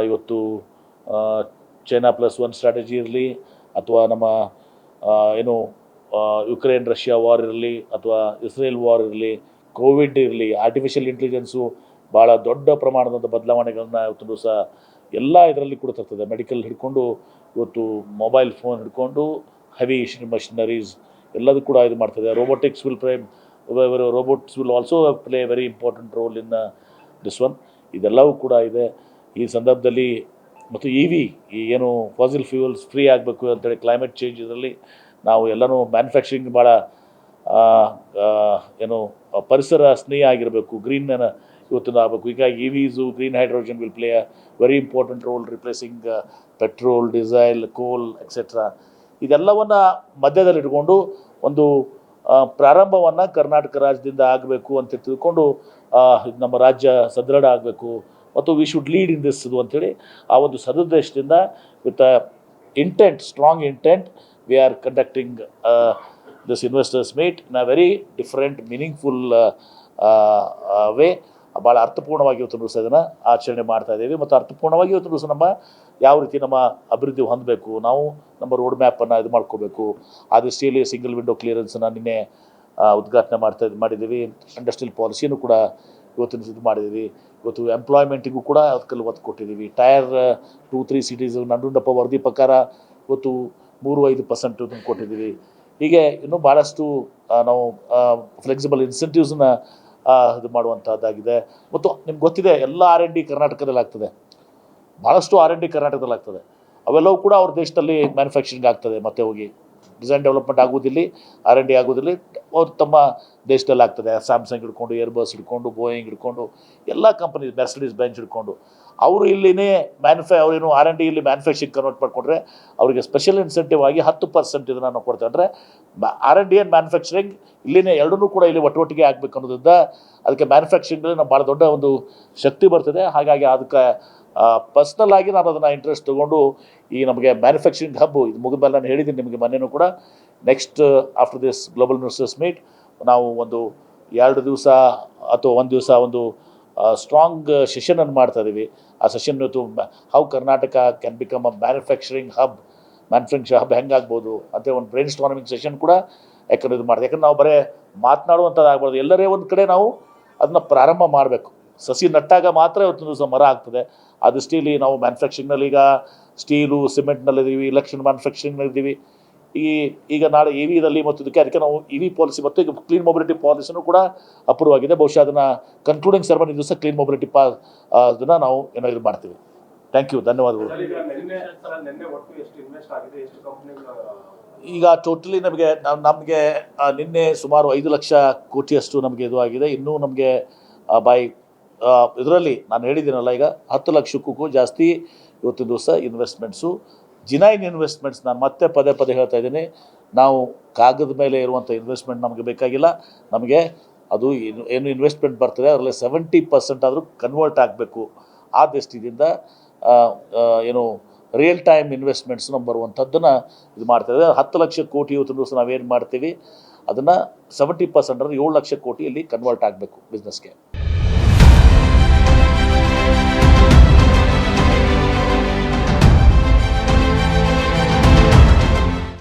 ಇವತ್ತು China +1 strategy ಇರಲಿ, ಅಥವಾ ನಮ್ಮ ಏನು ಯುಕ್ರೇನ್ ರಷ್ಯಾ ವಾರ್ ಇರಲಿ, ಅಥವಾ ಇಸ್ರೇಲ್ ವಾರ್ ಇರಲಿ, ಕೋವಿಡ್ ಇರಲಿ, ಆರ್ಟಿಫಿಷಿಯಲ್ ಇಂಟೆಲಿಜೆನ್ಸು ಭಾಳ ದೊಡ್ಡ ಪ್ರಮಾಣದ ಬದಲಾವಣೆಗಳನ್ನ ಇವತ್ತು ದಿವಸ ಎಲ್ಲ ಇದರಲ್ಲಿ ಕೂಡ ತರ್ತದೆ. ಮೆಡಿಕಲ್ ಹಿಡ್ಕೊಂಡು ಇವತ್ತು ಮೊಬೈಲ್ ಫೋನ್ ಹಿಡ್ಕೊಂಡು ಹೆವಿ ಮಷಿನರೀಸ್ ಎಲ್ಲದೂ ಕೂಡ ಇದು ಮಾಡ್ತದೆ. Robotics will also play very important role in this one. ಇದೆಲ್ಲವೂ ಕೂಡ ಇದೆ ಈ ಸಂದರ್ಭದಲ್ಲಿ. ಮತ್ತು ಈ ಏನು ಫಾಸಿಲ್ ಫ್ಯೂಯಲ್ಸ್ ಫ್ರೀ ಆಗಬೇಕು ಅಂತೇಳಿ ಕ್ಲೈಮೇಟ್ ಚೇಂಜ್ ಇದರಲ್ಲಿ ನಾವು ಎಲ್ಲನೂ ಮ್ಯಾನುಫ್ಯಾಕ್ಚರಿಂಗ್ ಭಾಳ ಏನು ಪರಿಸರ ಸ್ನೇಹಿ ಆಗಿರಬೇಕು, ಗ್ರೀನ್ ಇವತ್ತು ಆಗಬೇಕು. ಈಗ EVs green hydrogen will play a very important role replacing petrol, diesel, ಕೋಲ್ ಎಕ್ಸೆಟ್ರಾ. ಇದೆಲ್ಲವನ್ನು ಮಧ್ಯದಲ್ಲಿ ಇಟ್ಕೊಂಡು ಒಂದು ಪ್ರಾರಂಭವನ್ನು ಕರ್ನಾಟಕ ರಾಜ್ಯದಿಂದ ಆಗಬೇಕು ಅಂತ ತಿಳ್ಕೊಂಡು ನಮ್ಮ ರಾಜ್ಯ ಸದೃಢ ಆಗಬೇಕು ಮತ್ತು we should lead in this ಇದು ಅಂಥೇಳಿ ಆ ಒಂದು ಸದುದ್ದೇಶದಿಂದ with intent, strong intent, we are conducting this investors meet in a very different meaningful way. ಭಾಳ ಅರ್ಥಪೂರ್ಣವಾಗಿ ಇವತ್ತು ದಿವಸ ಇದನ್ನು ಆಚರಣೆ ಮಾಡ್ತಾ ಇದ್ದೀವಿ. ಮತ್ತು ಅರ್ಥಪೂರ್ಣವಾಗಿ ಇವತ್ತು ದಿವಸ ನಮ್ಮ ಯಾವ ರೀತಿ ನಮ್ಮ ಅಭಿವೃದ್ಧಿ ಹೊಂದಬೇಕು, ನಾವು ನಮ್ಮ ರೋಡ್ ಮ್ಯಾಪನ್ನು ಇದು ಮಾಡ್ಕೋಬೇಕು. ಆ ದೃಷ್ಟಿಯಲ್ಲಿ ಸಿಂಗಲ್ ವಿಂಡೋ ಕ್ಲಿಯರೆನ್ಸನ್ನು ನಿನ್ನೆ ಉದ್ಘಾಟನೆ ಮಾಡಿದ್ದೀವಿ. ಇಂಡಸ್ಟ್ರಿಯಲ್ ಪಾಲಿಸಿನೂ ಕೂಡ ಇವತ್ತು ಇದು ಮಾಡಿದ್ದೀವಿ. ಇವತ್ತು ಎಂಪ್ಲಾಯ್ಮೆಂಟಿಗೂ ಕೂಡ ಅದಕ್ಕೆಲ್ಲ ಒತ್ತು ಕೊಟ್ಟಿದ್ದೀವಿ. ಟೈರ್ 2-3 ಸಿಟೀಸ್ ನಂಜುಂಡಪ್ಪ ವರದಿ ಪ್ರಕಾರ ಇವತ್ತು 3-5% ಕೊಟ್ಟಿದ್ದೀವಿ. ಹೀಗೆ ಇನ್ನೂ ಭಾಳಷ್ಟು ನಾವು ಫ್ಲೆಕ್ಸಿಬಲ್ ಇನ್ಸೆಂಟಿವ್ಸನ್ನ ಇದು ಮಾಡುವಂಥದ್ದಾಗಿದೆ. ಮತ್ತು ನಿಮ್ಗೆ ಗೊತ್ತಿದೆ ಎಲ್ಲ R&D ಕರ್ನಾಟಕದಲ್ಲಿ ಆಗ್ತದೆ, ಭಾಳಷ್ಟು R&D ಕರ್ನಾಟಕದಲ್ಲಿ ಆಗ್ತದೆ. ಅವೆಲ್ಲವೂ ಕೂಡ ಅವ್ರ ದೇಶದಲ್ಲಿ ಮ್ಯಾನುಫ್ಯಾಕ್ಚರಿಂಗ್ ಆಗ್ತದೆ. ಮತ್ತೆ ಹೋಗಿ ಡಿಸೈನ್ ಡೆವಲಪ್ಮೆಂಟ್ ಆಗೋದಿಲ್ಲ, R&D ಆಗೋದಿಲ್ಲ, ಅವ್ರು ತಮ್ಮ ದೇಶದಲ್ಲಿ ಆಗ್ತದೆ. ಸ್ಯಾಮ್ಸಂಗ್ ಹಿಡ್ಕೊಂಡು, ಏರ್ಬಸ್ ಹಿಡ್ಕೊಂಡು, ಬೋಯಿಂಗ್ ಹಿಡ್ಕೊಂಡು, ಎಲ್ಲ ಕಂಪನಿ, ಮೆರ್ಸಿಡೀಸ್ ಬೆಂಚ್ ಹಿಡ್ಕೊಂಡು ಅವರು ಇಲ್ಲಿನೇ ಅವ್ರೇನು R&D ಇಲ್ಲಿ ಮ್ಯಾನುಫ್ಯಾಕ್ಚರಿಂಗ್ ಕನ್ವರ್ಟ್ ಮಾಡಿಕೊಂಡ್ರೆ ಅವರಿಗೆ ಸ್ಪೆಷಲ್ ಇನ್ಸೆಂಟಿವ್ ಆಗಿ 10% ಇದನ್ನು ನಾವು ಕೊಡ್ತೇವೆ. ಅಂದರೆ R&D ಆ್ಯಂಡ್ ಮ್ಯಾನುಫ್ಯಾಕ್ಚರಿಂಗ್ ಇಲ್ಲಿನೇ ಎರಡನ್ನೂ ಕೂಡ ಇಲ್ಲಿ ಒಟ್ಟೊಟ್ಟಿಗೆ ಆಗಬೇಕು ಅನ್ನೋದ್ರಿಂದ ಅದಕ್ಕೆ ಮ್ಯಾನುಫ್ಯಾಕ್ಚರಿಂಗಲ್ಲಿ ನಾವು ಭಾಳ ದೊಡ್ಡ ಒಂದು ಶಕ್ತಿ ಬರ್ತದೆ. ಹಾಗಾಗಿ ಅದಕ್ಕೆ ಪರ್ಸ್ನಲ್ ಆಗಿ ನಾನು ಅದನ್ನು ಇಂಟ್ರೆಸ್ಟ್ ತೊಗೊಂಡು ಈ ನಮಗೆ ಮ್ಯಾನುಫ್ಯಾಕ್ಚರಿಂಗ್ ಹಬ್ಬು ಇದು ಮುಗಿದ ಮೇಲೆ ನಾನು ಹೇಳಿದ್ದೀನಿ ನಿಮಗೆ ಮೊನ್ನೆನೂ ಕೂಡ, next after this global investors meet ನಾವು ಒಂದು 2 ದಿವಸ ಅಥವಾ 1 ದಿವಸ ಒಂದು ಸ್ಟ್ರಾಂಗ್ ಸೆಷನನ್ನು ಮಾಡ್ತಾ ಇದ್ದೀವಿ. ಆ ಸೆಷನ್ ಇವತ್ತು how Karnataka can become a manufacturing hub ಹೆಂಗಾಗ್ಬೋದು ಅಂತ ಒಂದು ಬ್ರೈನ್ ಸ್ಟಾರ್ಮಿಂಗ್ ಸೆಷನ್ ಕೂಡ ಯಾಕಂದ್ರೆ ಇದು ಮಾಡಿದೆ. ಯಾಕಂದ್ರೆ ನಾವು ಬರೀ ಮಾತನಾಡುವಂಥದ್ದಾಗ್ಬಾರ್ದು, ಎಲ್ಲರೇ ಒಂದು ಕಡೆ ನಾವು ಅದನ್ನು ಪ್ರಾರಂಭ ಮಾಡಬೇಕು. ಸಸಿ ನಟ್ಟಾಗ ಮಾತ್ರ ಇವತ್ತು ದಿವಸ ಮರ ಆಗ್ತದೆ. ಆ ದೃಷ್ಟಿಯಲ್ಲಿ ನಾವು ಮ್ಯಾನುಫ್ಯಾಕ್ಚರಿಂಗ್ನಲ್ಲಿ ಈಗ ಸ್ಟೀಲು, ಸಿಮೆಂಟ್ನಲ್ಲಿದ್ದೀವಿ, ಇಲೆಕ್ಷನ್ ಮ್ಯಾನುಫ್ಯಾಕ್ಚರಿಂಗ್ನಲ್ಲಿದ್ದೀವಿ. ಈಗ ನಾಳೆ EVದಲ್ಲಿ ಮತ್ತು ಅದಕ್ಕೆ ನಾವು EV ಪಾಲಿಸಿ ಮತ್ತು ಈಗ ಕ್ಲೀನ್ ಮೊಬಿಲಿಟಿ ಪಾಲಿಸಿನೂ ಕೂಡ ಅಪ್ರೂವ್ ಆಗಿದೆ. ಬಹುಶಃ ಅದನ್ನು ಕನ್ಕ್ಲೂಡಿಂಗ್ ಸೆರೆಮನಿ ದಿವಸ ಕ್ಲೀನ್ ಮೊಬಿಲಿಟಿ ಅದನ್ನು ನಾವು ಇದು ಮಾಡ್ತೀವಿ. ಥ್ಯಾಂಕ್ ಯು, ಧನ್ಯವಾದಗಳು. ಈಗ ಟೋಟಲಿ ನಮಗೆ ನಿನ್ನೆ ಸುಮಾರು 5 ಲಕ್ಷ ಕೋಟಿಯಷ್ಟು ನಮಗೆ ಇದು ಆಗಿದೆ. ಇನ್ನೂ ನಮಗೆ ಇದರಲ್ಲಿ ನಾನು ಹೇಳಿದ್ದೀನಲ್ಲ, ಈಗ 10 ಲಕ್ಷಕ್ಕೂ ಜಾಸ್ತಿ ಇವತ್ತು ದಿವಸ ಇನ್ವೆಸ್ಟ್ಮೆಂಟ್ಸು, ಜಿನೈನ್ ಇನ್ವೆಸ್ಟ್ಮೆಂಟ್ಸ್. ನಾನು ಮತ್ತೆ ಪದೇ ಹೇಳ್ತಾ ಇದ್ದೀನಿ, ನಾವು ಕಾಗದ ಮೇಲೆ ಇರುವಂಥ ಇನ್ವೆಸ್ಟ್ಮೆಂಟ್ ನಮಗೆ ಬೇಕಾಗಿಲ್ಲ. ನಮಗೆ ಅದು ಏನು ಇನ್ವೆಸ್ಟ್ಮೆಂಟ್ ಬರ್ತದೆ ಅದರಲ್ಲಿ 70% ಆದರೂ ಕನ್ವರ್ಟ್ ಆಗಬೇಕು. ಆ ದೃಷ್ಟಿಯಿಂದ ಏನು ರಿಯಲ್ ಟೈಮ್ ಇನ್ವೆಸ್ಟ್ಮೆಂಟ್ಸ್ ನಮ್ಮ ಬರುವಂಥದ್ದನ್ನು ಇದು ಮಾಡ್ತಾಯಿದೆ. 10 ಲಕ್ಷ ಕೋಟಿ ಇವತ್ತು ದಿವಸ ನಾವೇನು ಮಾಡ್ತೀವಿ ಅದನ್ನು 70% ಅಂದರೆ 7 ಲಕ್ಷ ಕೋಟಿ ಇಲ್ಲಿ ಕನ್ವರ್ಟ್ ಆಗಬೇಕು ಬಿಸ್ನೆಸ್ಗೆ.